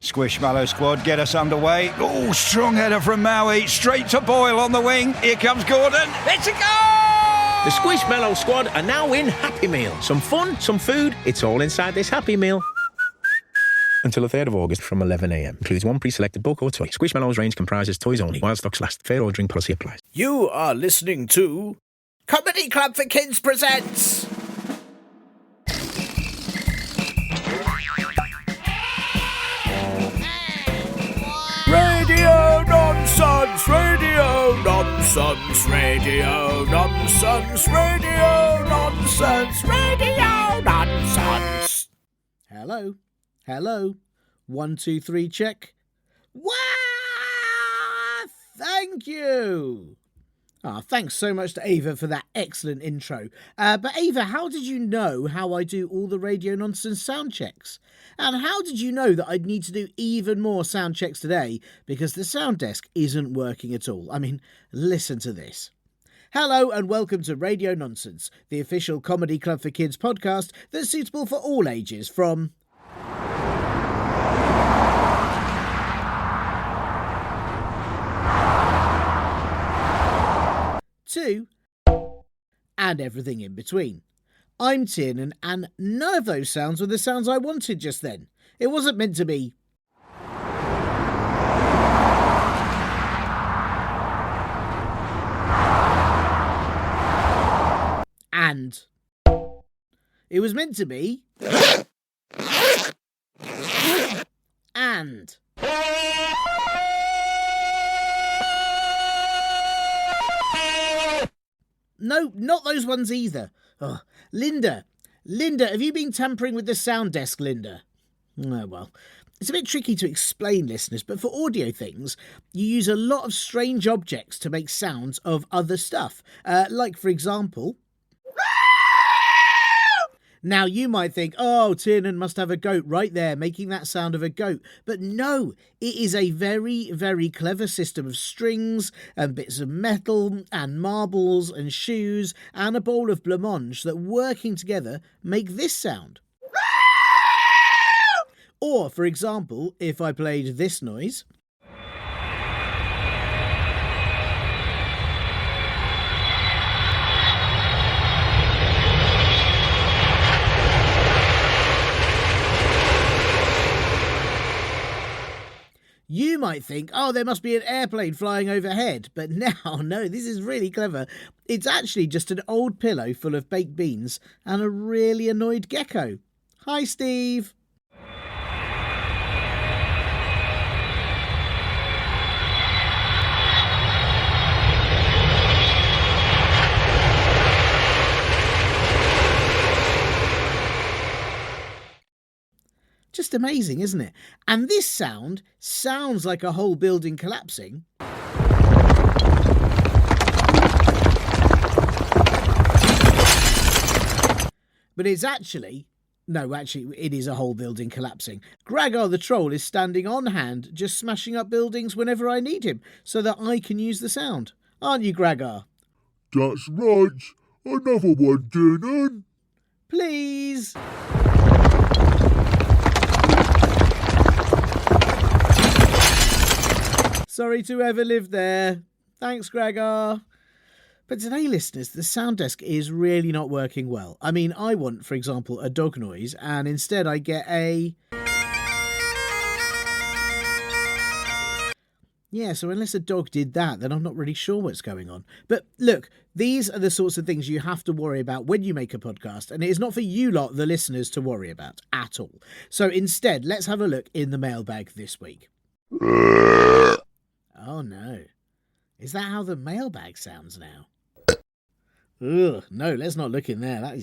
Squishmallow squad, get us underway. Oh, strong header from Maui, straight to Boyle on the wing. Here comes Gordon. It's a goal! The Squishmallow squad are now in Happy Meal. Some fun, some food, it's all inside this Happy Meal. Until the 3rd of August from 11 a.m. Includes one pre-selected book or toy. Squishmallows range comprises toys only. While stocks last. Fair ordering policy applies. You are listening to Comedy Club for Kids presents Radio Nonsense, Radio Nonsense, Radio Nonsense, Radio Nonsense, Radio Nonsense. Hello, hello, 1, 2, 3, check. Wow! Thank you. Thanks so much to Ava for that excellent intro. But Ava, how did you know how I do all the Radio Nonsense sound checks? And how did you know that I'd need to do even more sound checks today because the sound desk isn't working at all? I mean, listen to this. Hello and welcome to Radio Nonsense, the official Comedy Club for Kids podcast that's suitable for all ages from... to... and everything in between. I'm Tiernan, and none of those sounds were the sounds I wanted just then. It wasn't meant to be... and... it was meant to be... and... no, not those ones either. Oh, Linda, have you been tampering with the sound desk, Linda? Oh, well, it's a bit tricky to explain, listeners, but for audio things, you use a lot of strange objects to make sounds of other stuff. Like, for example... Now, you might think, oh, Tiernan must have a goat right there, making that sound of a goat. But no, it is a very, very clever system of strings and bits of metal and marbles and shoes and a bowl of blancmange that working together make this sound. Or, for example, if I played this noise... you might think, oh, there must be an airplane flying overhead. But now, no, this is really clever. It's actually just an old pillow full of baked beans and a really annoyed gecko. Hi, Steve. Just amazing, isn't it? And this sound sounds like a whole building collapsing. But it's actually... no, actually, it is a whole building collapsing. Gregor the troll is standing on hand, just smashing up buildings whenever I need him, so that I can use the sound. Aren't you, Gregor? That's right. Another one, Tiernan. Please. Sorry to ever live there. Thanks, Gregor. But today, listeners, the sound desk is really not working well. I mean, I want, for example, a dog noise, and instead I get a... yeah, so unless a dog did that, then I'm not really sure what's going on. But look, these are the sorts of things you have to worry about when you make a podcast, and it is not for you lot, the listeners, to worry about at all. So instead, let's have a look in the mailbag this week. Oh no. Is that how the mailbag sounds now? Ugh, no, let's not look in there. That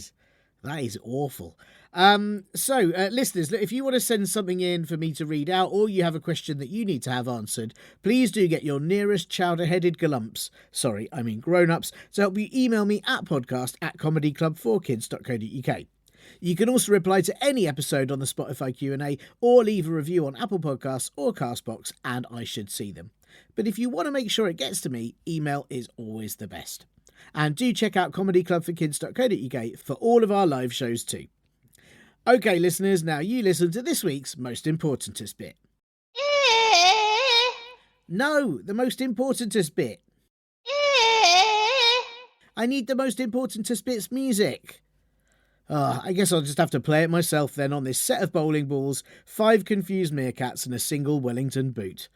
is awful. Listeners, if you want to send something in for me to read out, or you have a question that you need to have answered, please do get your nearest chowder-headed galumps, sorry, I mean grown-ups, to help you email me at podcast@comedyclub4kids.co.uk. You can also reply to any episode on the Spotify Q&A or leave a review on Apple Podcasts or Castbox, and I should see them. But if you want to make sure it gets to me, email is always the best. And do check out comedyclubforkids.co.uk for all of our live shows too. OK, listeners, now you listen to this week's most importantest bit. No, the most importantest bit. I need the most importantest bit's music. I guess I'll just have to play it myself then on this set of bowling balls, 5 confused meerkats and a single Wellington boot.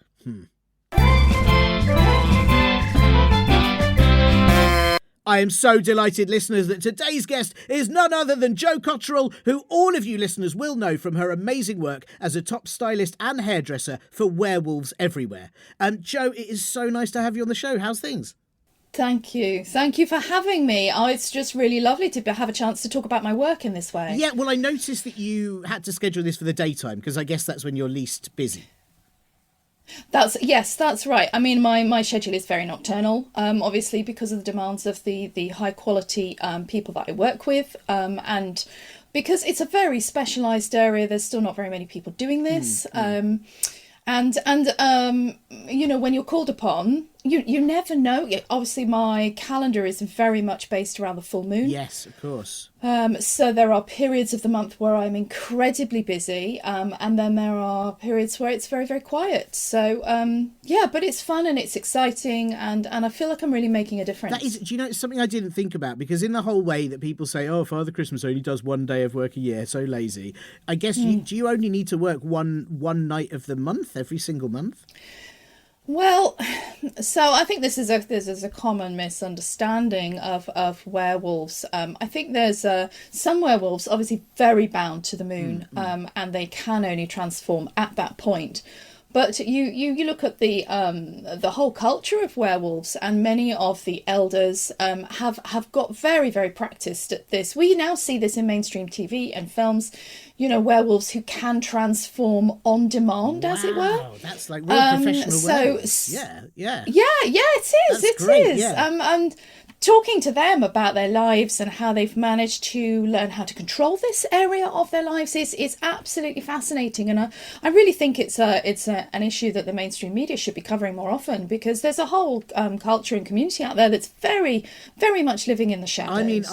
I am so delighted, listeners, that today's guest is none other than Jo Cotterill, who all of you listeners will know from her amazing work as a top stylist and hairdresser for werewolves everywhere. Jo, it is so nice to have you on the show. How's things? Thank you. Thank you for having me. Oh, it's just really lovely to have a chance to talk about my work in this way. Yeah, well, I noticed that you had to schedule this for the daytime because I guess that's when you're least busy. That's right. I mean, my schedule is very nocturnal, obviously because of the demands of the high quality people that I work with, and because it's a very specialised area. There's still not very many people doing this, and you know, when you're called upon, you never know. Obviously, my calendar is very much based around the full moon. Yes, of course. So there are periods of the month where I'm incredibly busy, and then there are periods where it's very, very quiet. So yeah, but it's fun and it's exciting, and I feel like I'm really making a difference. That is, do you know, it's something I didn't think about, because in the whole way that people say, oh, Father Christmas only does 1 day of work a year, so lazy. I guess do you only need to work one night of the month every single month? Well, so I think this is a common misunderstanding of werewolves. I think there's some werewolves obviously very bound to the moon, and they can only transform at that point. But you look at the whole culture of werewolves, and many of the elders have got very, very practiced at this. We now see this in mainstream TV and films. You know, werewolves who can transform on demand, as it were. Wow, that's like real professional werewolves. Yeah. Yeah, it is. That's it great, is. yeah. And talking to them about their lives and how they've managed to learn how to control this area of their lives is absolutely fascinating. And I really think it's an issue that the mainstream media should be covering more often, because there's a whole culture and community out there that's very, very much living in the shadows. I mean,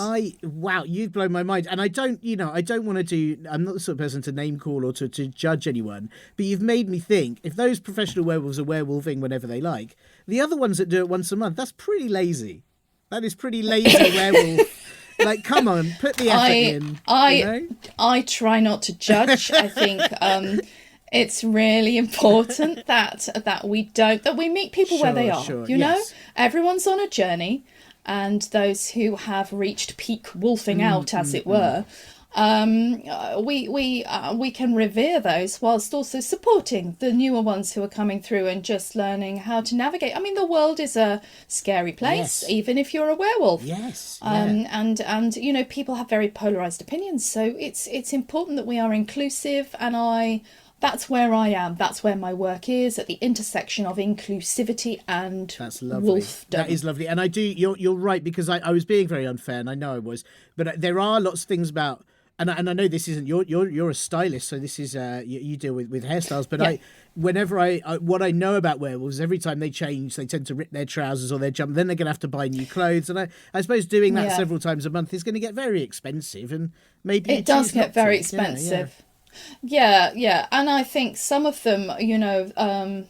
wow, you've blown my mind. And I don't want to do, I'm not the sort of person to name call or to judge anyone, but you've made me think, if those professional werewolves are werewolving whenever they like, the other ones that do it once a month, that's pretty lazy. That is pretty lazy werewolf. Like, come on, put the effort in. I try not to judge. I think it's really important that we meet people where they are. Sure, you know, everyone's on a journey, and those who have reached peak wolfing out, as it were. We can revere those whilst also supporting the newer ones who are coming through and just learning how to navigate. I mean, the world is a scary place, even if you're a werewolf. Yes. And you know, people have very polarized opinions, so it's important that we are inclusive, and that's where I am. That's where my work is, at the intersection of inclusivity and wolfdom. That is lovely. And you're right, because I was being very unfair, and I know I was, but there are lots of things about. And I know this isn't you're a stylist, so this is you deal with hairstyles. But whenever what I know about werewolves, every time they change, they tend to rip their trousers or their jumper. Then they're going to have to buy new clothes, and I suppose doing that several times a month is going to get very expensive, and maybe it does get very expensive. Yeah, and I think some of them, you know.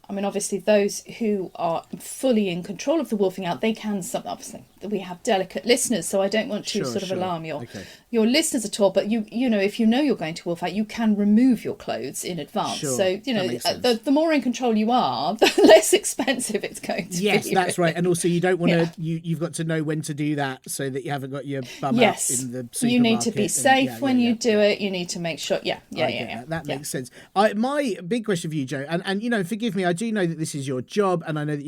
I mean, obviously, those who are fully in control of the wolfing out, they can. Obviously, we have delicate listeners, so I don't want to alarm your listeners at all. But you know, if you know you're going to wolf out, you can remove your clothes in advance. Sure, so you know, the more in control you are, the less expensive it's going to be. Yes, that's right. And also, you don't want to. You've got to know when to do that, so that you haven't got your bum out in the supermarket. You need to be safe when you do it. You need to make sure. That makes sense. My big question for you, Jo, and you know, forgive me, I do know that this is your job, and I know that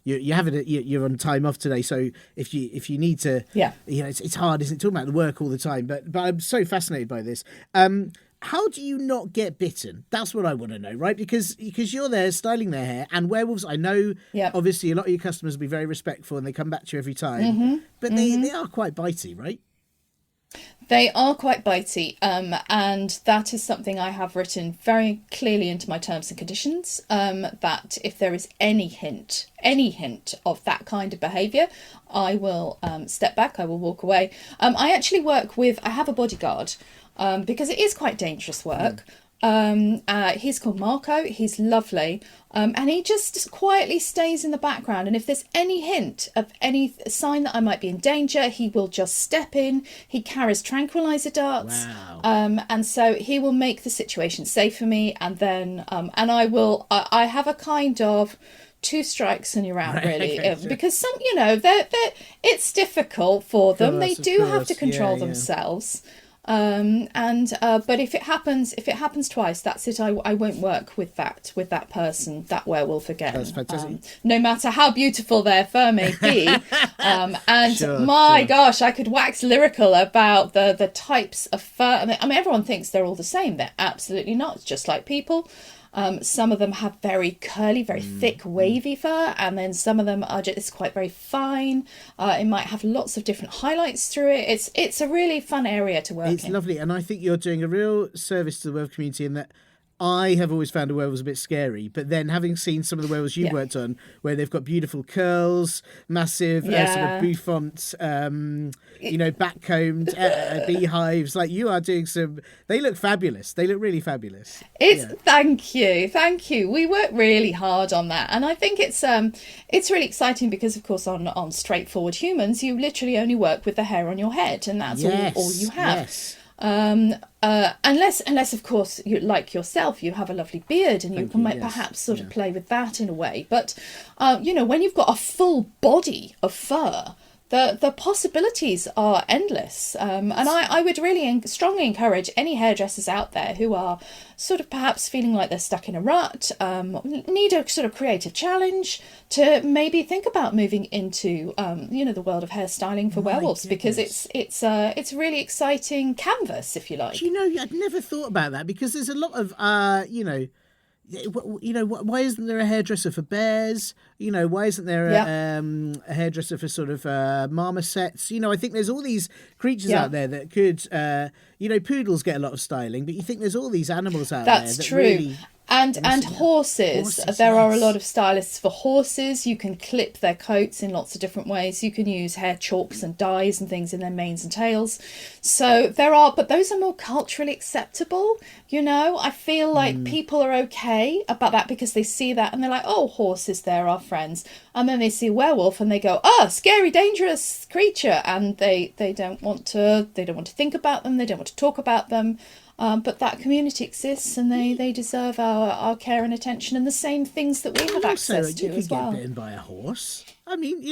you're on time off today. So if you need to, you know, it's hard, isn't it, talking about the work all the time? But I'm so fascinated by this. How do you not get bitten? That's what I want to know, right? Because you're there styling their hair, and werewolves, I know, obviously a lot of your customers will be very respectful and they come back to you every time, but they are quite bitey, right? They are quite bitey, and that is something I have written very clearly into my terms and conditions, that if there is any hint of that kind of behaviour, I will step back, I will walk away. I actually I have a bodyguard, because it is quite dangerous work. He's called Marco. He's lovely. And he just quietly stays in the background. And if there's any hint of any sign that I might be in danger, he will just step in. He carries tranquilizer darts. Wow. And so he will make the situation safe for me. And then, and I have a kind of 2 strikes and you're out, really. Okay, sure. Because some, it's difficult for them. They Of do have course. to control Yeah. themselves. But if it happens twice, that's it. I won't work with that person, that werewolf again. That's fantastic. No matter how beautiful their fur may be. And Sure, my sure. gosh, I could wax lyrical about the types of fur. I mean, everyone thinks they're all the same. They're absolutely not. It's just like people. Some of them have very curly, very thick, wavy fur, and then some of them are just quite very fine. It might have lots of different highlights through it. It's a really fun area to work It's in. lovely, and I think you're doing a real service to the werewolf community in that I have always found the werewolves a bit scary, but then having seen some of the werewolves you've Yeah. worked on, where they've got beautiful curls, massive sort Yeah. of bouffant, backcombed beehives, like you are doing some. They look fabulous. They look really fabulous. Thank you. We work really hard on that, and I think it's really exciting because, of course, on straightforward humans, you literally only work with the hair on your head, and that's all you have. Yes. Unless of course you, like yourself, you have a lovely beard and you can you, yes. perhaps sort of play with that in a way, but when you've got a full body of fur, the possibilities are endless, and I would really strongly encourage any hairdressers out there who are sort of perhaps feeling like they're stuck in a rut, need a sort of creative challenge, to maybe think about moving into the world of hairstyling for werewolves, because it's a really exciting canvas, if you like. Do you know, I'd never thought about that, because there's a lot of why isn't there a hairdresser for bears? Why isn't there a hairdresser for sort of marmosets? I think there's all these creatures out there that could, poodles get a lot of styling, but you think there's all these animals out there. That's that true. Really... And horses. There are a lot of stylists for horses. You can clip their coats in lots of different ways. You can use hair chalks and dyes and things in their manes and tails. So but those are more culturally acceptable. I feel like people are okay about that because they see that and they're like, oh, horses, they're our friends. And then they see a werewolf and they go, oh, scary, dangerous creature. And they don't want to think about them. They don't want to talk about them. But that community exists, and they deserve our care and attention, and the same things that we have access to as well. You could get bitten by a horse. I mean,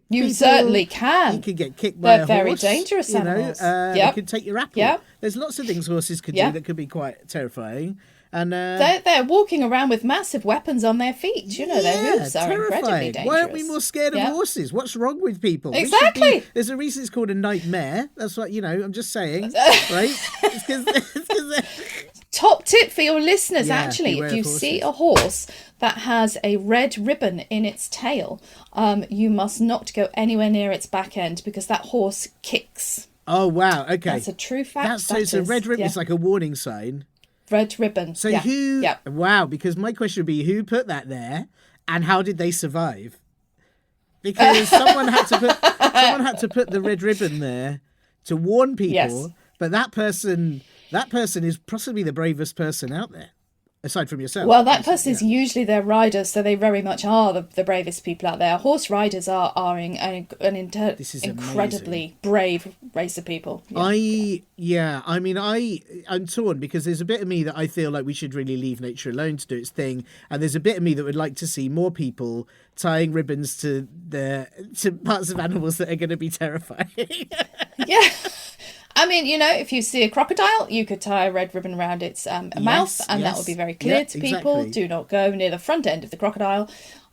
you certainly can. You could get kicked by a horse. They're very dangerous animals. They could take your apple. Yep. There's lots of things horses could do that could be quite terrifying. And they're walking around with massive weapons on their feet. Their hooves are incredibly dangerous. Why aren't we more scared of horses? What's wrong with people? Exactly. There's a reason it's called a nightmare. That's what I'm just saying, right? It's because Top tip for your listeners, actually, beware if you of horses. see a horse that has a red ribbon in its tail, you must not go anywhere near its back end, because that horse kicks. Oh wow! Okay, That's a true fact. So it's a red ribbon. It's like a warning sign. Red ribbon. So who? Yeah. Wow! Because my question would be, who put that there, and how did they survive? Because someone had to put the red ribbon there to warn people. Yes. But that person is possibly the bravest person out there, aside from yourself. Well, that person is usually their rider, so they very much are the bravest people out there. Horse riders are This is incredibly brave race of people. Yeah. I'm torn, because there's a bit of me that I feel like we should really leave nature alone to do its thing, and there's a bit of me that would like to see more people tying ribbons to parts of animals that are going to be terrifying. Yeah. I mean, if you see a crocodile, you could tie a red ribbon around its mouth, and that would be very clear to people. Exactly. Do not go near the front end of the crocodile.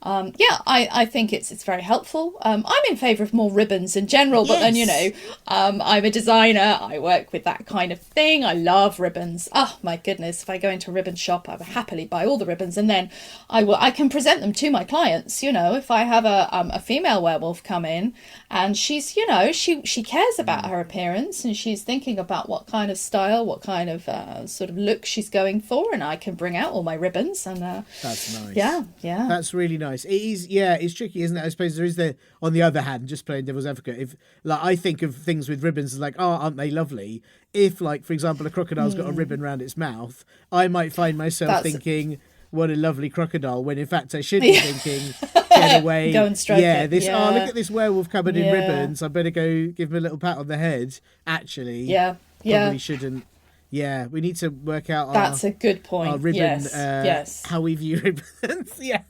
I think it's very helpful. I'm in favour of more ribbons in general, but then, I'm a designer. I work with that kind of thing. I love ribbons. Oh, my goodness. If I go into a ribbon shop, I will happily buy all the ribbons, and then I can present them to my clients. If I have a female werewolf come in and she's, she cares about her appearance, and she's thinking about what kind of style, what kind of sort of look she's going for, and I can bring out all my ribbons. And That's nice. Yeah. That's really nice. nice. It is, yeah, it's tricky, isn't it? I suppose there is on the other hand, just playing devil's advocate, if like I think of things with ribbons as like, oh, aren't they lovely? If like, for example, a crocodile's got a ribbon around its mouth, I might find myself thinking, what a lovely crocodile, when in fact I should be thinking, get away. Go and stroke it. Look at this werewolf covered in ribbons. I better go give him a little pat on the head. Actually, probably shouldn't. Yeah, we need to work out That's a good point. Our ribbon, yes. How we view ribbons. Yeah.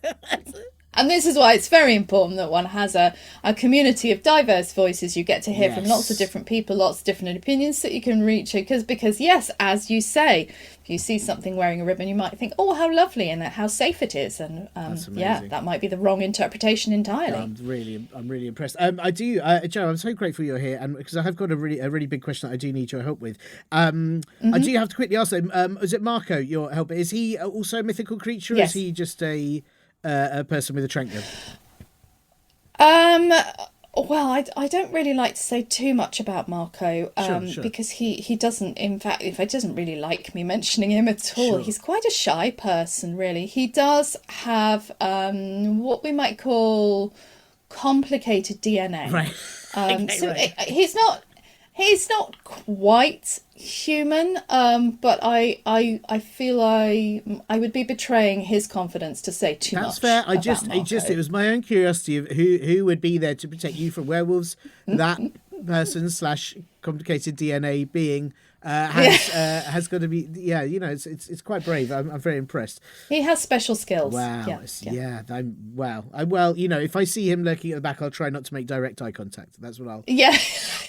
And this is why it's very important that one has a community of diverse voices. You get to hear from lots of different people, lots of different opinions that you can reach. Because yes, as you say, if you see something wearing a ribbon, you might think, oh, how lovely and how safe it is. And that might be the wrong interpretation entirely. I'm really impressed. I do, Joe, I'm so grateful you're here, and because I have got a really big question that I do need your help with. I do have to quickly ask him, is it Marco, your helper? Is he also a mythical creature, or is he just a person with a trank gun? Well, I don't really like to say too much about Marco, Sure. because he doesn't, in fact, if he doesn't really like me mentioning him at all. Sure. He's quite a shy person, really. He does have what we might call complicated DNA. Right. He's not quite human, but I feel I would be betraying his confidence to say too much. That's fair. It was my own curiosity of who would be there to protect you from werewolves. That person / complicated DNA being has got to be. Yeah, it's quite brave. I'm very impressed. He has special skills. Wow. Well, if I see him lurking at the back, I'll try not to make direct eye contact. That's what I'll. Yeah,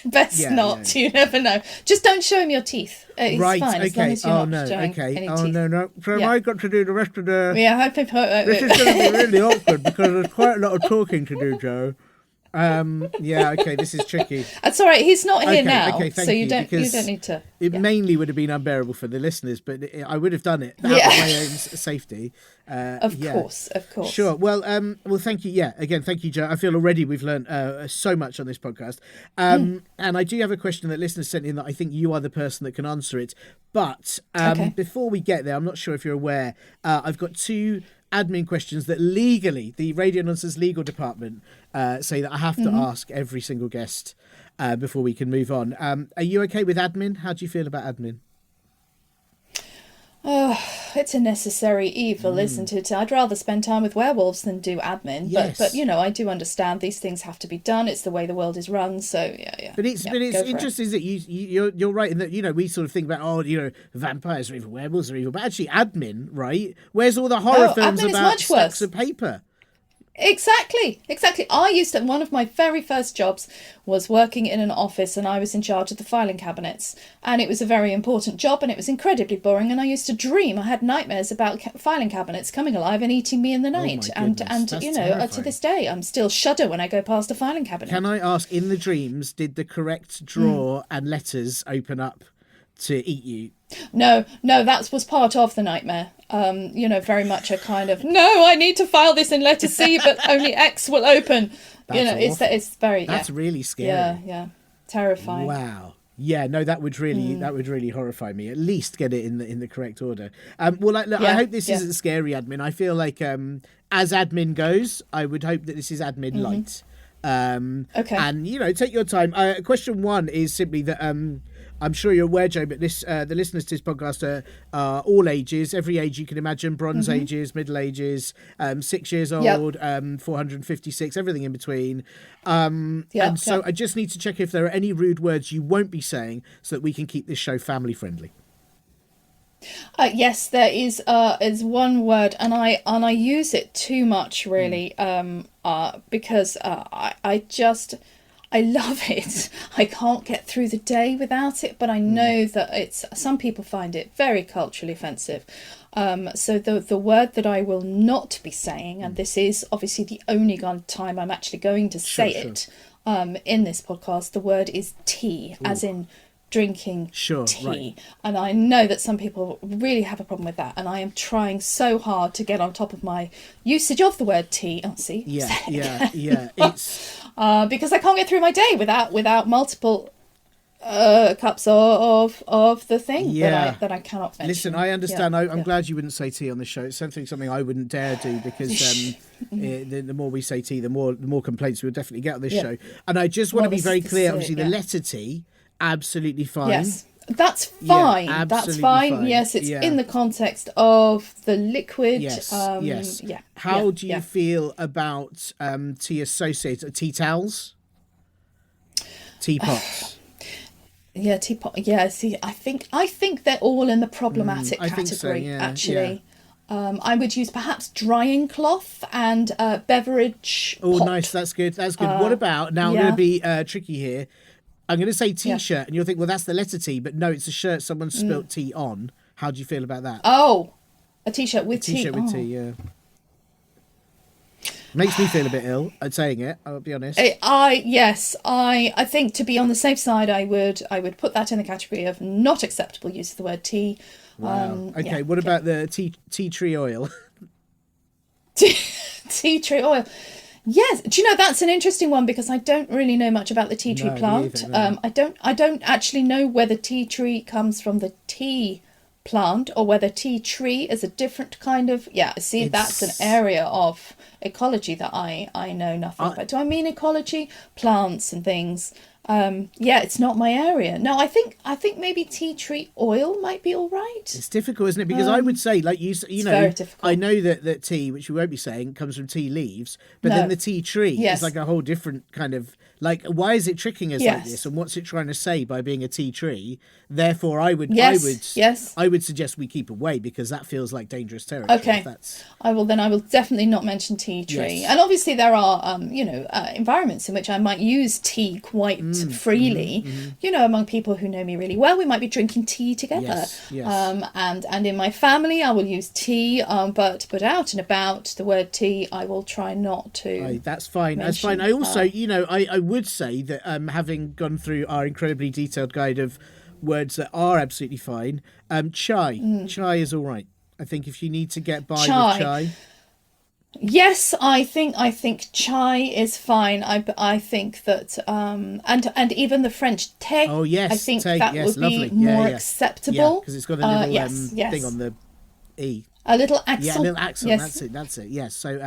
best not. You never know. Just don't show him your teeth. It's right. fine, Okay. As long as you're not showing any teeth. No. So I got to do the rest of the. Yeah. This is going to be really awkward because there's quite a lot of talking to do, Joe. Okay, this is tricky. That's all right. He's not here now, okay, so you don't need to. It mainly would have been unbearable for the listeners, but I would have done it out of my own safety. Of course. Sure. Well, thank you. Yeah, again, thank you, Joe. I feel already we've learned so much on this podcast. And I do have a question that listeners sent in that I think you are the person that can answer it. But before we get there, I'm not sure if you're aware, I've got 2 admin questions that legally the Radio Nonsense legal department say that I have to ask every single guest before we can move on. Are you okay with admin? How do you feel about admin? Oh, it's a necessary evil, isn't it? I'd rather spend time with werewolves than do admin. Yes. But I do understand these things have to be done. It's the way the world is run. So yeah. But it's interesting that you're right in that we sort of think about vampires are evil, werewolves are evil, but actually admin, right? Where's all the horror films about stacks of paper? Exactly. One of my very first jobs was working in an office, and I was in charge of the filing cabinets, and it was a very important job, and it was incredibly boring, and I used to dream, I had nightmares about filing cabinets coming alive and eating me in the night. And terrifying. To this day I'm still shudder when I go past a filing cabinet. Can I ask, in the dreams, did the correct drawer and letters open up to eat you? No, that was part of the nightmare. Very much a kind of, no, I need to file this in letter C, but only X will open. It's very. That's really scary. Yeah, terrifying. Wow. Yeah, no, that would really horrify me. At least get it in the correct order. I hope this isn't scary admin. I feel like as admin goes, I would hope that this is admin light. Okay. And take your time. Question 1 is simply that I'm sure you're aware, Joe, but the listeners to this podcast are all ages, every age you can imagine, bronze ages, middle ages, 6 years old, 456, everything in between. I just need to check if there are any rude words you won't be saying so that we can keep this show family friendly. Yes, there is one word, and I use it too much, really, because I love it. I can't get through the day without it, but I know that some people find it very culturally offensive. So the word that I will not be saying, and this is obviously the only time I'm actually going to say it in this podcast, the word is tea, as in drinking tea. Right. And I know that some people really have a problem with that, and I am trying so hard to get on top of my usage of the word tea. Yeah. It's because I can't get through my day without multiple cups of the thing that I cannot mention. Listen, I understand. Yeah, I'm glad you wouldn't say tea on the show. It's something I wouldn't dare do because the more we say tea, the more complaints we'll definitely get on this show. And I just want to be very clear. Obviously, the letter T, absolutely fine. Yes. That's fine. Yeah, that's fine. Yes, it's in the context of the liquid. Yes. Yes. Yeah. How do you feel about tea associated tea towels, teapots? Yeah, teapot. Yeah, see, I think they're all in the problematic category. Think so, yeah, actually. Yeah. I would use perhaps drying cloth and beverage. Oh, pot. nice. That's good. That's good. What about now? I'm going to be tricky here. I'm going to say T-shirt, and you'll think, well, that's the letter T, but no, it's a shirt someone spilt tea on. How do you feel about that? Oh, a T-shirt with tea. T-shirt with tea, yeah. Makes me feel a bit ill at saying it, I'll be honest. I think to be on the safe side, I would put that in the category of not acceptable use of the word tea. Wow. Okay, what about the tea tree oil? Tea tree oil. Yes, do you know that's an interesting one because I don't really know much about the tea tree plant. No. I don't actually know whether tea tree comes from the tea plant or whether tea tree is a different kind of. Yeah, see, that's an area of ecology that I know nothing about. Do I mean ecology, plants and things? It's not my area. No, I think maybe tea tree oil might be all right. It's difficult, isn't it? Because I would say, like you know, very difficult. I know that tea, which we won't be saying, comes from tea leaves, but then the tea tree is like a whole different kind of like. Why is it tricking us like this? And what's it trying to say by being a tea tree? Therefore, I would suggest we keep away because that feels like dangerous territory. Okay, I will definitely not mention tea tree. And obviously there are environments in which I might use tea quite freely. You know, among people who know me really well, we might be drinking tea together. And in my family, I will use tea. But out and about, the word tea, I will try not to. That's fine. That's fine. I also, I would say that having gone through our incredibly detailed guide of words that are absolutely fine, chai is all right. I think if you need to get by with chai. Yes, I think chai is fine. I think that and even the French thé. Oh yes, I think thé, that would be more acceptable. Because it's got a little thing on the e. A little accent. Yeah, a little accent. That's it. Yes. So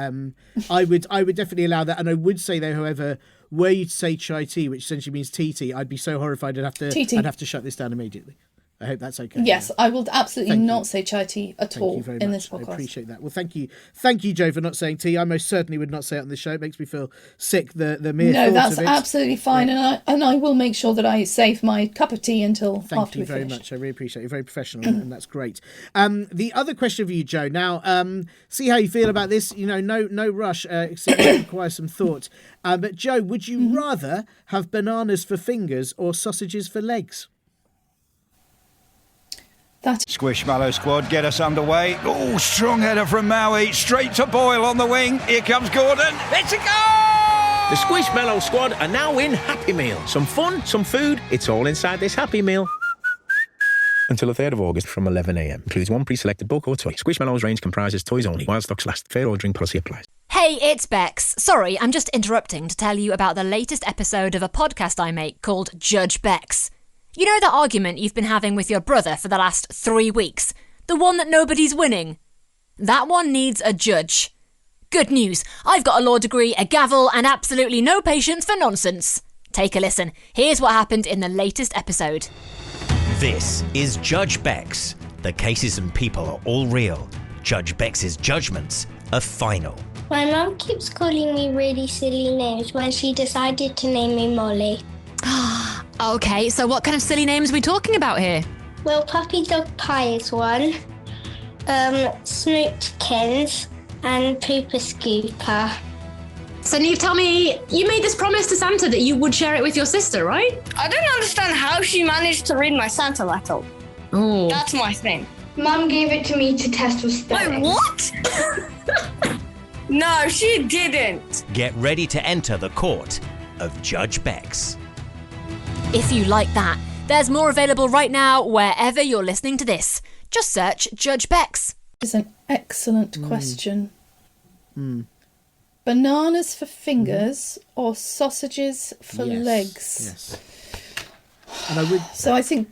I would definitely allow that, and I would say though, however, were you to say chai tea, which essentially means tea, I'd be so horrified I'd have to shut this down immediately. I hope that's okay. Yes, I will absolutely not say chai tea at all in this podcast. I appreciate that. Well, thank you, Jo, for not saying tea. I most certainly would not say it on the show. It makes me feel sick. The mere thought that's of it. Absolutely fine, and I will make sure that I save my cup of tea until after we finish. Thank you very much. I really appreciate it. You're very professional, and that's great. The other question for you, Jo. Now, see how you feel about this. No rush. It requires some thought. But Jo, would you rather have bananas for fingers or sausages for legs? Squishmallow squad, get us underway. Oh, strong header from Maui, straight to Boyle on the wing. Here comes Gordon. It's a goal! The Squishmallow squad are now in Happy Meal. Some fun, some food, it's all inside this Happy Meal. Until the 3rd of August from 11 a.m. Includes one pre-selected book or toy. Squishmallow's range comprises toys only, while stocks last. Fair ordering policy applies. Hey, it's Bex. Sorry, I'm just interrupting to tell you about the latest episode of a podcast I make called Judge Bex. You know that argument you've been having with your brother for the last 3 weeks? The one that nobody's winning? That one needs a judge. Good news, I've got a law degree, a gavel, and absolutely no patience for nonsense. Take a listen. Here's what happened in the latest episode. This is Judge Bex. The cases and people are all real. Judge Bex's judgments are final. My mum keeps calling me really silly names when she decided to name me Molly. Okay, so what kind of silly names are we talking about here? Well, Puppy Dog Pie is one, Snootkins, and Pooper Scooper. So Neve, tell me, you made this promise to Santa that you would share it with your sister, right? I don't understand how she managed to read my Santa letter. Oh. That's my thing. Mum gave it to me to test for spelling. Wait, what? No, she didn't. Get ready to enter the court of Judge Bex. If you like that, there's more available right now wherever you're listening to this. Just search Judge Bex. It's an excellent question. Bananas for fingers or sausages for legs? Yes. And I would. So I think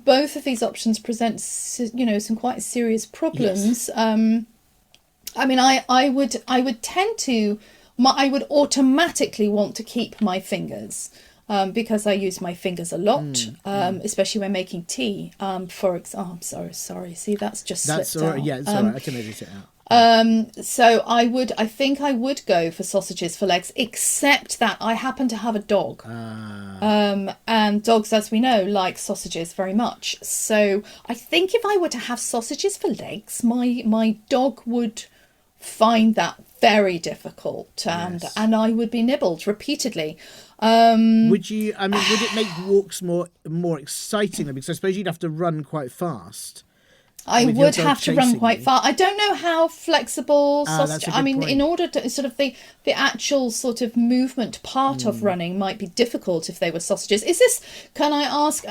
both of these options present, some quite serious problems. Yes. I mean, I would tend to, I would automatically want to keep my fingers. Because I use my fingers a lot, especially when making tea. For example, I'm sorry. See, that's just slipped out. Yeah, it's all right. I can edit it out. So I think I would go for sausages for legs, except that I happen to have a dog. And dogs, as we know, like sausages very much. So I think if I were to have sausages for legs, my dog would find that very difficult, and I would be nibbled repeatedly. Would it make walks more exciting? Because I suppose you'd have to run quite fast. I would have to run quite far. I don't know how flexible sausage. I mean, in order to sort of the actual sort of movement part of running might be difficult if they were sausages. Is this? Can I ask?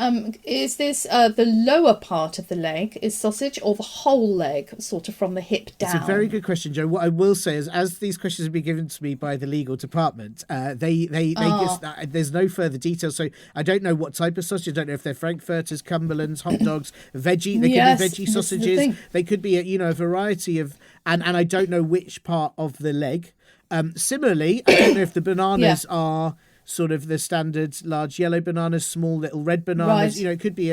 Is this the lower part of the leg is sausage, or the whole leg, sort of from the hip down? It's a very good question, Jo. What I will say is, as these questions have been given to me by the legal department, they just, there's no further details. So I don't know what type of sausage. I don't know if they're frankfurters, Cumberlands, hot dogs, veggie. They could be veggie sausages. They could be a variety of, and I don't know which part of the leg. Similarly, I don't know if the bananas are sort of the standard large yellow bananas, small little red bananas. Right. It could be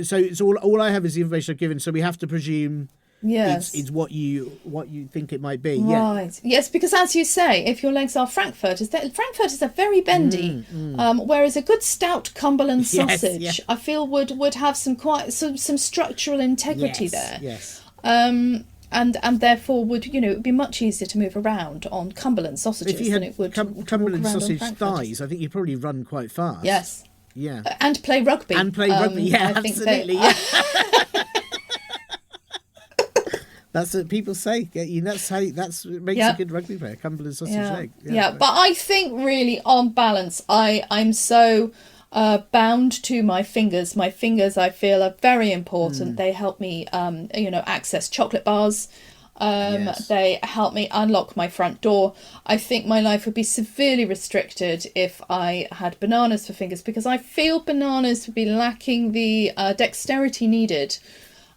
so it's all I have is the information I've given. So we have to presume it's what you think it might be. Right. Yeah. Yes, because as you say, if your legs are frankfurters are very bendy, whereas a good stout Cumberland sausage, I feel would have some structural integrity there. Yes. And therefore would it would be much easier to move around on Cumberland sausages than it would Cumberland sausage thighs. I think you'd probably run quite fast. Yes. Yeah. And play rugby. Yeah, I think absolutely. That's what people say. That's makes a good rugby player. Cumberland sausage leg. Yeah, but I think really on balance, I'm so bound to my fingers. My fingers, I feel, are very important. They help me, access chocolate bars. They help me unlock my front door. I think my life would be severely restricted if I had bananas for fingers, because I feel bananas would be lacking the dexterity needed.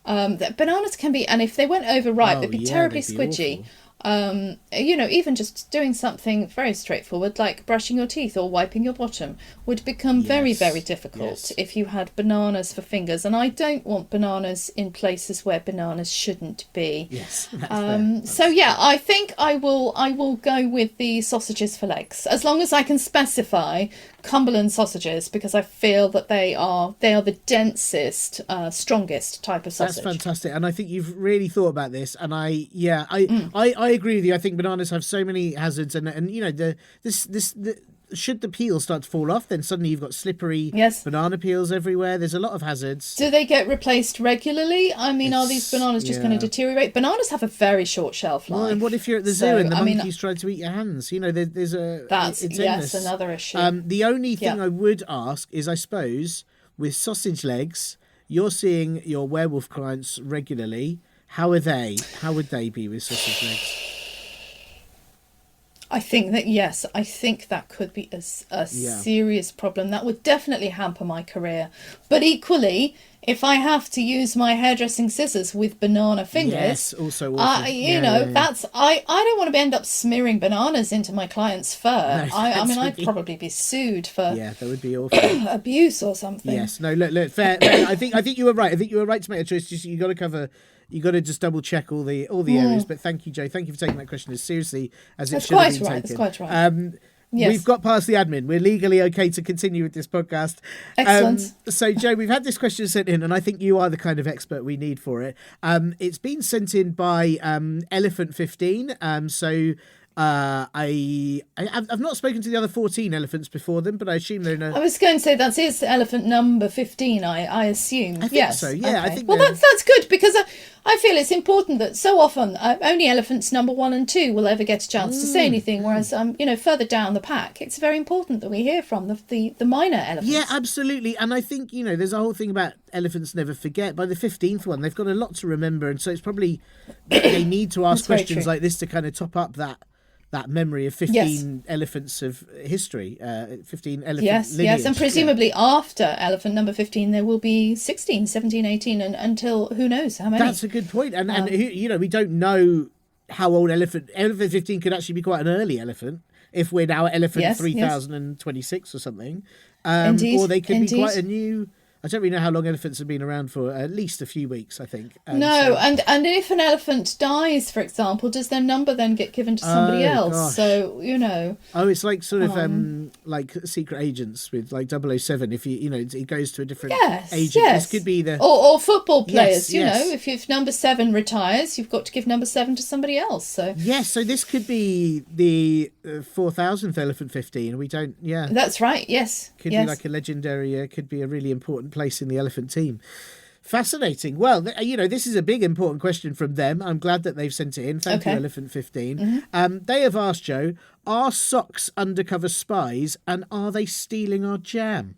That bananas can be, and if they went overripe, they'd be terribly squidgy. Even just doing something very straightforward like brushing your teeth or wiping your bottom would become very, very difficult if you had bananas for fingers. And I don't want bananas in places where bananas shouldn't be. Yes. I think I will go with the sausages for legs, as long as I can specify Cumberland sausages, because I feel that they are the densest, strongest type of sausage. That's fantastic, and I think you've really thought about this. And I agree with you. I think bananas have so many hazards, and should the peel start to fall off, then suddenly you've got slippery banana peels everywhere. There's a lot of hazards. Do they get replaced regularly? I mean, are these bananas just going to deteriorate? Bananas have a very short shelf life. Well, and what if you're at the zoo and the monkeys try to eat your hands? There's another issue. The only thing I would ask is, I suppose, with sausage legs, you're seeing your werewolf clients regularly. How are they? How would they be with sausage legs? I think that could be a serious problem. That would definitely hamper my career. But equally, if I have to use my hairdressing scissors with banana fingers, also I don't want to end up smearing bananas into my client's fur. I'd probably be sued for that would be awful. abuse or something. Yes, no, look, fair. I think you were right. I think you were right to make a choice. Just you got to cover. You got to just double check all the areas. But thank you, Jo. Thank you for taking that question as seriously as it should have been taken. That's quite right. Yes. We've got past the admin. We're legally okay to continue with this podcast. Excellent. So, Jo, we've had this question sent in, and I think you are the kind of expert we need for it. It's been sent in by Elephant15. I've not spoken to the other 14 elephants before them, but I assume they're in a... I was going to say that is elephant number 15, I assume. I think so, yeah. Okay. I think that's good, because I feel it's important that so often only elephants number 1 and 2 will ever get a chance to say anything, whereas further down the pack, it's very important that we hear from the minor elephants. Yeah, absolutely. And I think, there's a whole thing about elephants never forget. By the 15th one, they've got a lot to remember, and so it's probably they need to ask questions like this to kind of top up that that memory of 15 elephants of history, 15 elephant lineage. Yes, and presumably after elephant number 15, there will be 16, 17, 18, and until who knows how many. That's a good point. And we don't know how old elephant 15 could actually be quite an early elephant if we're now at elephant 3026 or something. Indeed, or they could be quite a new... I don't really know how long elephants have been around for. At least a few weeks, I think. And if an elephant dies, for example, does their number then get given to somebody else? Gosh. So, Oh, it's like sort of like secret agents with like 007. If it goes to a different agent. Yes. This could be the... Or football players, yes. if number 7 retires, you've got to give number 7 to somebody else. So yes, so this could be the 4,000th elephant 15. We don't, That's right, yes. Could be like a legendary, could be a really important place in the elephant team. Fascinating. Well, this is a big important question from them. I'm glad that they've sent it in. Thank you, Elephant 15. Mm-hmm. They have asked, Jo, are socks undercover spies and are they stealing our jam?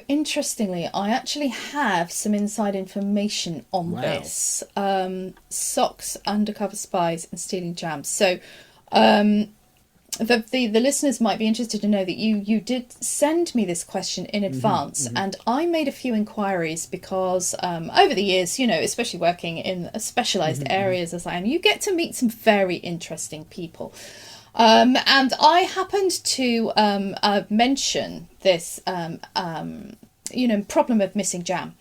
Interestingly, I actually have some inside information on this. Socks, undercover spies and stealing jam. So, the listeners might be interested to know that you did send me this question in advance, and I made a few inquiries because over the years, especially working in specialised areas as I am, you get to meet some very interesting people. And I happened to mention this problem of missing jam.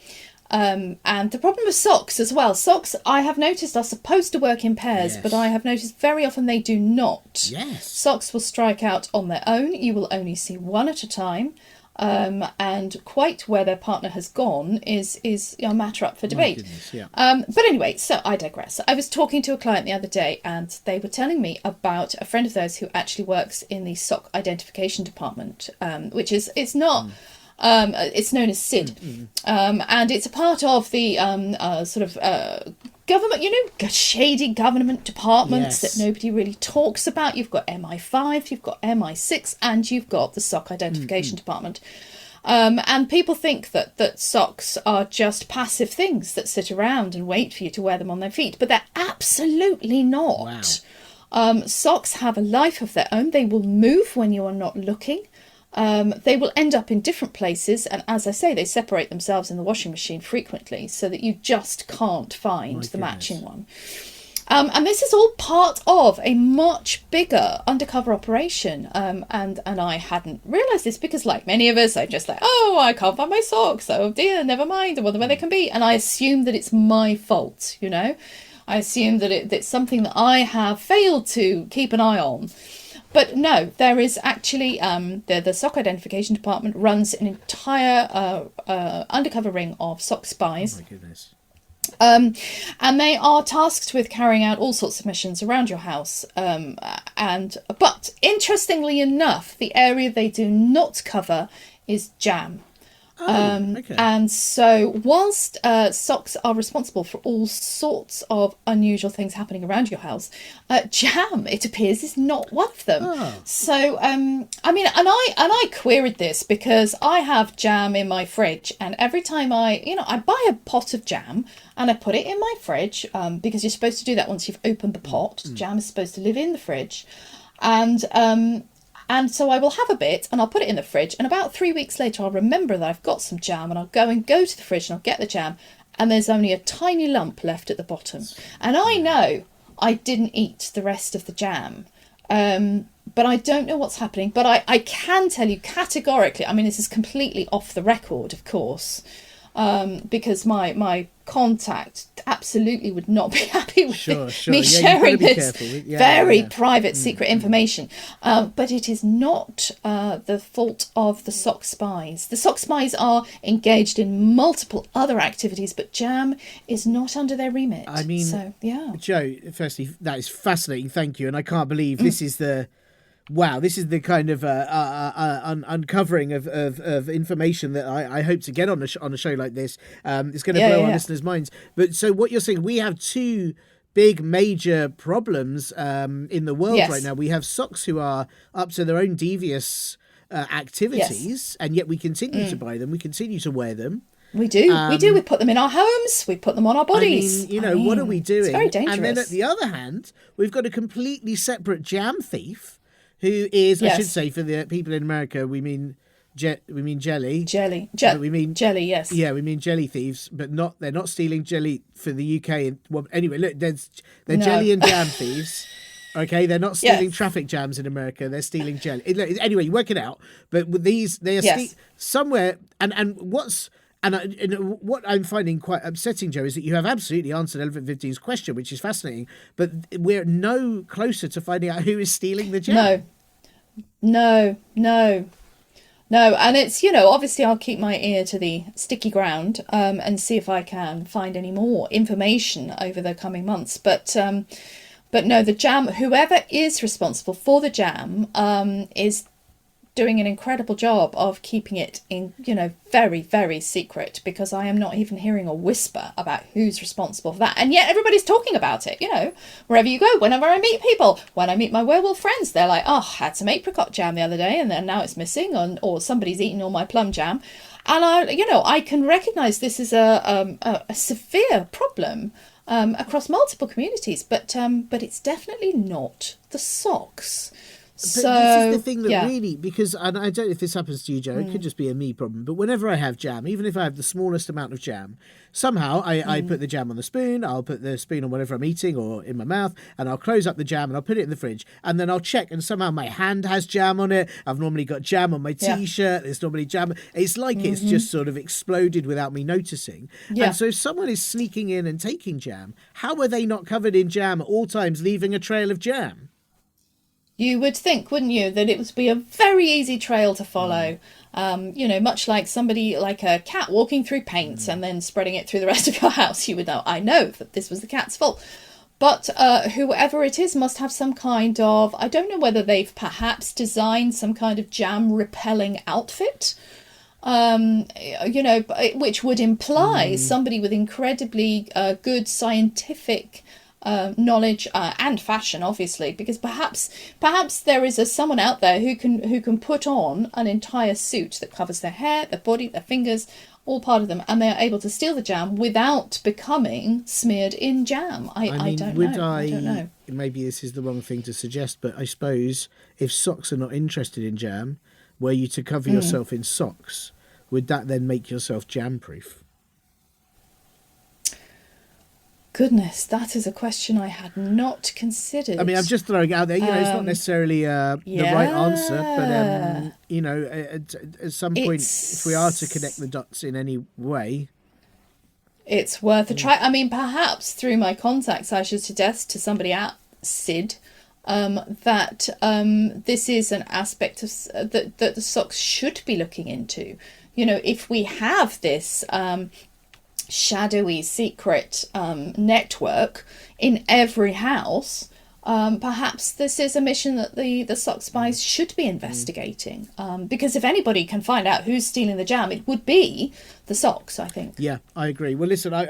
And the problem with socks as well. Socks, I have noticed, are supposed to work in pairs, but I have noticed very often they do not. Yes. Socks will strike out on their own. You will only see one at a time. And quite where their partner has gone is a matter up for debate. But anyway, so I digress. I was talking to a client the other day and they were telling me about a friend of theirs who actually works in the sock identification department, which it's not... it's known as SID, and it's a part of the government, shady government departments that nobody really talks about. You've got MI5, you've got MI6, and you've got the sock identification department. And people think that socks are just passive things that sit around and wait for you to wear them on their feet, but they're absolutely not. Wow. Socks have a life of their own. They will move when you are not looking. They will end up in different places, and as I say, they separate themselves in the washing machine frequently so that you just can't find the matching one. And this is all part of a much bigger undercover operation. And I hadn't realised this because, like many of us, I'm just like, oh, I can't find my socks. Oh dear, never mind. I wonder where they can be. And I assume that it's my fault, I assume that it's something that I have failed to keep an eye on. But no, there is actually, the sock identification department runs an entire undercover ring of sock spies. Oh my goodness. And they are tasked with carrying out all sorts of missions around your house. But interestingly enough, the area they do not cover is jam. And so whilst socks are responsible for all sorts of unusual things happening around your house, jam, it appears, is not one of them. So I queried this because I have jam in my fridge, and every time I buy a pot of jam and I put it in my fridge, because you're supposed to do that once you've opened the pot. Jam is supposed to live in the fridge, and so I will have a bit and I'll put it in the fridge, and about 3 weeks later I'll remember that I've got some jam, and I'll go to the fridge and I'll get the jam, and there's only a tiny lump left at the bottom. And I know I didn't eat the rest of the jam. But I don't know what's happening. But I can tell you categorically, this is completely off the record, of course, because my contact absolutely would not be happy with me sharing this very private secret information. But it is not the fault of the sock spies. The sock spies are engaged in multiple other activities, but jam is not under their remit. Jo, firstly, that is fascinating. Thank you. And I can't believe this is the... Wow, this is the kind of uncovering of information that I hope to get on a show like this. It's going to blow our listeners' minds. But so what you're saying, we have two big major problems in the world right now. We have socks who are up to their own devious activities, and yet we continue to buy them. We continue to wear them. We do. We put them in our homes. We put them on our bodies. What are we doing? It's very dangerous. And then at the other hand, we've got a completely separate jam thief who is, I should say, for the people in America, we mean jelly. We mean jelly, yes. Yeah, we mean jelly thieves, but they're not stealing jelly for the UK. Anyway, look, they're jelly and jam thieves. Okay, they're not stealing traffic jams in America. They're stealing jelly. Anyway, you work it out. But with these, they are somewhere. And what I'm finding quite upsetting, Joe, is that you have absolutely answered Elephant 15's question, which is fascinating. But we're no closer to finding out who is stealing the jam. No. And it's, obviously I'll keep my ear to the sticky ground and see if I can find any more information over the coming months. But no, the jam, whoever is responsible for the jam is doing an incredible job of keeping it in, very, very secret, because I am not even hearing a whisper about who's responsible for that. And yet everybody's talking about it, wherever you go, whenever I meet people, when I meet my werewolf friends, they're like, oh, I had some apricot jam the other day and then now it's missing, or somebody's eaten all my plum jam. And I can recognise this is a severe problem across multiple communities, but it's definitely not the socks. But this is the thing that really, because, and I don't know if this happens to you, Joe, it could just be a me problem, but whenever I have jam, even if I have the smallest amount of jam, somehow I put the jam on the spoon, I'll put the spoon on whatever I'm eating or in my mouth, and I'll close up the jam and I'll put it in the fridge, and then I'll check, and somehow my hand has jam on it. I've normally got jam on my T-shirt, there's normally jam. It's like it's just sort of exploded without me noticing. And so if someone is sneaking in and taking jam, how are they not covered in jam at all times, leaving a trail of jam? You would think, wouldn't you, that it would be a very easy trail to follow. Much like somebody, like a cat walking through paint and then spreading it through the rest of your house. You would know, I know that this was the cat's fault. But whoever it is must have some kind of, I don't know whether they've perhaps designed some kind of jam repelling outfit, which would imply somebody with incredibly good scientific knowledge and fashion, obviously, because perhaps there is someone out there who can put on an entire suit that covers their hair, their body, their fingers, all part of them, and they are able to steal the jam without becoming smeared in jam. I don't know. Maybe this is the wrong thing to suggest, but I suppose if socks are not interested in jam, were you to cover yourself in socks, would that then make yourself jam-proof? Goodness, that is a question I had not considered. I mean, I'm just throwing it out there. It's not necessarily the right answer, but at some point, if we are to connect the dots in any way, it's worth a try. I mean, perhaps through my contacts, I should suggest to somebody at SID that this is an aspect of that the socks should be looking into. If we have this shadowy secret network in every house, perhaps this is a mission that the sock spies should be investigating, because if anybody can find out who's stealing the jam, it would be the socks, I think. Yeah, I agree. Well, listen, I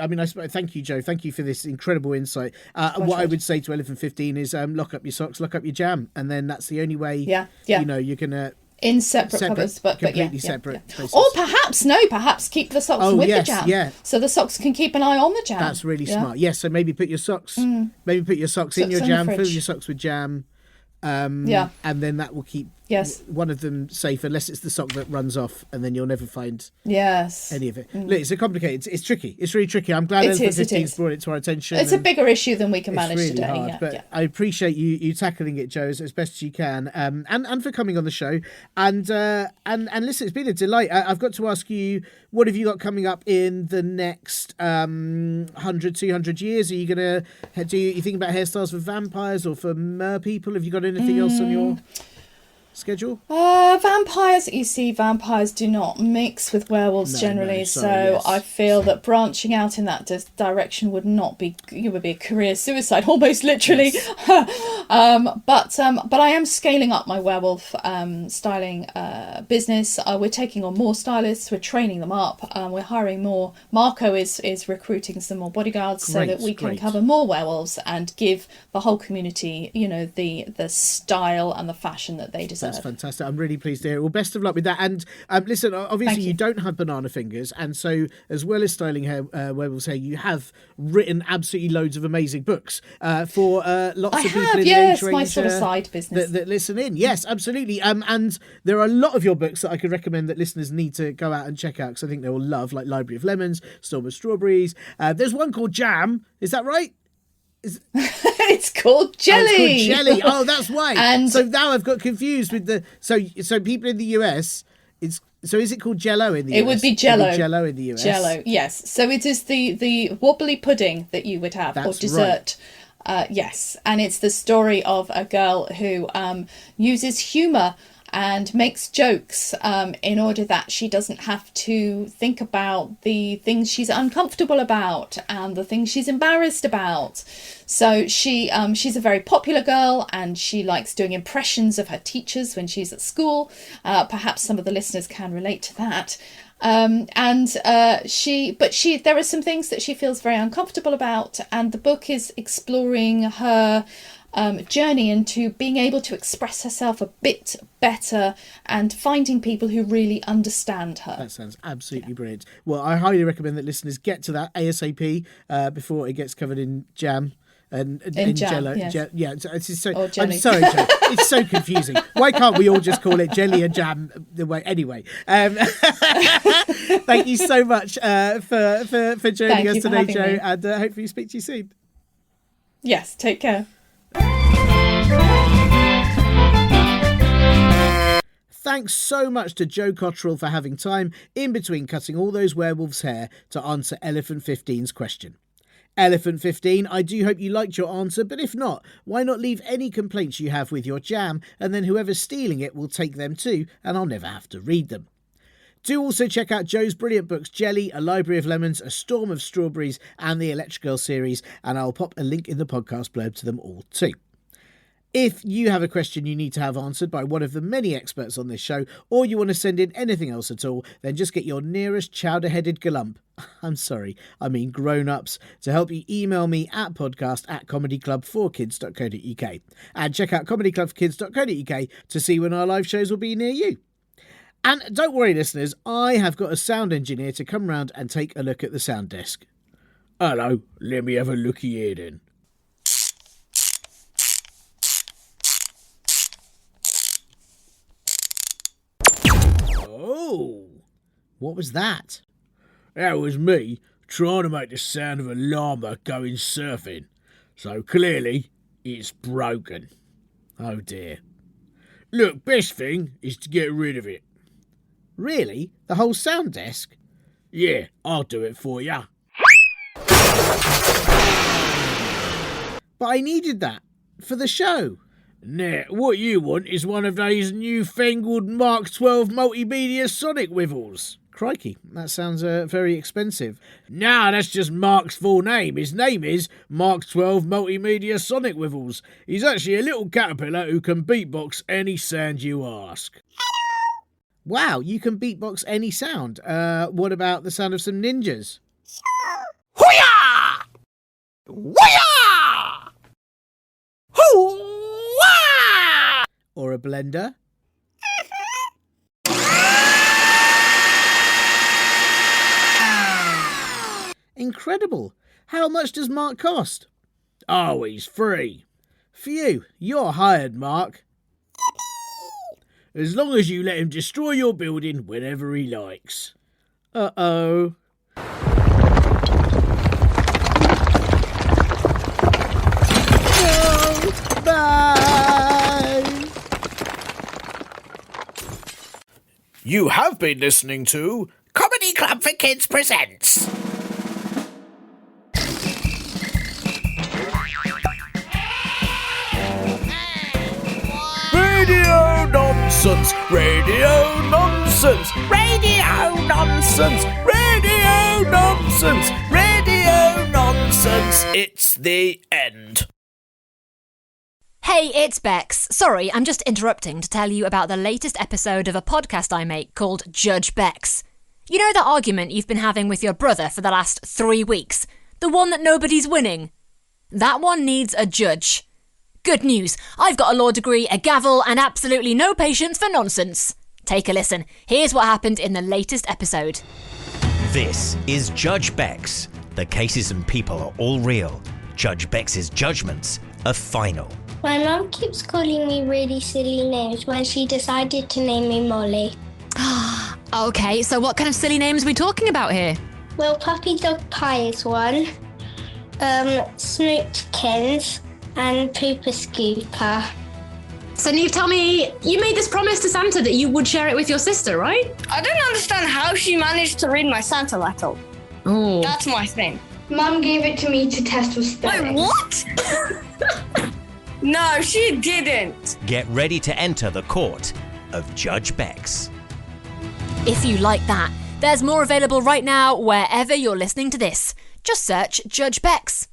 thank you, Joe. Thank you for this incredible insight. What I would say to Elephant 15 is lock up your socks, lock up your jam, and then that's the only way you can in separate covers, but completely separate places. Or perhaps keep the socks with the jam, so the socks can keep an eye on the jam. That's really smart. Yes, so maybe put your socks in your jam, fill your socks with jam, and then that will keep one of them safe, unless it's the sock that runs off, and then you'll never find any of it. Look, it's a complicated. It's tricky. It's really tricky. I'm glad Elephant 15's brought it to our attention. It's a bigger issue than we can manage really today. Hard, but I appreciate you tackling it, Joe, as best as you can, and for coming on the show. And listen, it's been a delight. I've got to ask you, what have you got coming up in the next 100, 200 years? Are you gonna you think about hairstyles for vampires or for mer people? Have you got anything else on your schedule? Vampires do not mix with werewolves generally, I feel that branching out in that direction would be a career suicide, almost literally. But I am scaling up my werewolf styling business. We're taking on more stylists, we're training them up, we're hiring more. Marco is recruiting some more bodyguards so that we can cover more werewolves and give the whole community the style and the fashion that they deserve. That's fantastic. I'm really pleased to hear it. Well, best of luck with that. And listen, obviously you don't have banana fingers, and so as well as styling werewolves hair, you have written absolutely loads of amazing books for lots of people in the age range, my sort of side business that listen in. Yes, absolutely. And there are a lot of your books that I could recommend that listeners need to go out and check out, because I think they will love, like Library of Lemons, Storm of Strawberries. There's one called Jam. Is that right? It's called Jelly. Oh, it's called Jelly. Oh, that's why. And so now I've got confused with the so people in the US. Is it called Jello in the US? It would be Jello. Jello in the US. Jello, yes. So it is the wobbly pudding that you would have, That's or dessert. right. Yes, and it's the story of a girl who uses humour and makes jokes in order that she doesn't have to think about the things she's uncomfortable about and the things she's embarrassed about. So she's a very popular girl, and she likes doing impressions of her teachers when she's at school. Perhaps some of the listeners can relate to that. There are some things that she feels very uncomfortable about, and the book is exploring her journey into being able to express herself a bit better and finding people who really understand her. That sounds absolutely brilliant. Well, I highly recommend that listeners get to that ASAP before it gets covered in jam. And in jam, Jello, yes. It's so. Or jelly. I'm sorry, Jo. It's so confusing. Why can't we all just call it jelly and jam? Anyway, thank you so much for joining us today, Jo, and hopefully speak to you soon. Yes, take care. Thanks so much to Jo Cotterill for having time in between cutting all those werewolves' hair to answer Elephant 15's question. Elephant 15, I do hope you liked your answer, but if not, why not leave any complaints you have with your jam, and then whoever's stealing it will take them too, and I'll never have to read them. Do also check out Jo's brilliant books Jelly, A Library of Lemons, A Storm of Strawberries, and the Electric Girl series, and I'll pop a link in the podcast blurb to them all too. If you have a question you need to have answered by one of the many experts on this show, or you want to send in anything else at all, then just get your nearest chowder-headed galump, I'm sorry, I mean grown-ups, to help you email me at podcast@comedyclubforkids.co.uk. And check out comedyclubforkids.co.uk to see when our live shows will be near you. And don't worry, listeners, I have got a sound engineer to come round and take a look at the sound desk. Hello, let me have a looky here then. Oh, what was that? That was me trying to make the sound of a llama going surfing. So clearly, it's broken. Oh dear. Look, best thing is to get rid of it. Really? The whole sound desk? Yeah, I'll do it for ya. But I needed that for the show. Nah, what you want is one of those newfangled Mark 12 multimedia sonic wivels. Crikey, that sounds very expensive. Nah, that's just Mark's full name. His name is Mark 12 Multimedia Sonic Wivels. He's actually a little caterpillar who can beatbox any sound you ask. Wow, you can beatbox any sound. What about the sound of some ninjas? Hoo-yah! Woo-yah! Hoo-wah! Or a blender? Incredible. How much does Mark cost? Oh, he's free. Phew, you're hired, Mark. As long as you let him destroy your building whenever he likes. Uh-oh. No, bye. You have been listening to Comedy Club for Kids Presents. Radio nonsense, radio nonsense, radio nonsense, radio nonsense, radio nonsense. It's the end. Hey, it's Bex. Sorry, I'm just interrupting to tell you about the latest episode of a podcast I make called Judge Bex. You know that argument you've been having with your brother for the last 3 weeks? The one that nobody's winning? That one needs a judge. Good news. I've got a law degree, a gavel, and absolutely no patience for nonsense. Take a listen. Here's what happened in the latest episode. This is Judge Bex. The cases and people are all real. Judge Bex's judgments are final. My mum keeps calling me really silly names when she decided to name me Molly. Okay, so what kind of silly names are we talking about here? Well, Puppy Dog Pie is one, Snoopkins, and Pooper Scooper. So Neve, tell me, you made this promise to Santa that you would share it with your sister, right? I don't understand how she managed to read my Santa letter. Oh. That's my thing. Mum gave it to me to test for spelling. Wait, what? No, she didn't. Get ready to enter the court of Judge Bex. If you like that, there's more available right now wherever you're listening to this. Just search Judge Bex.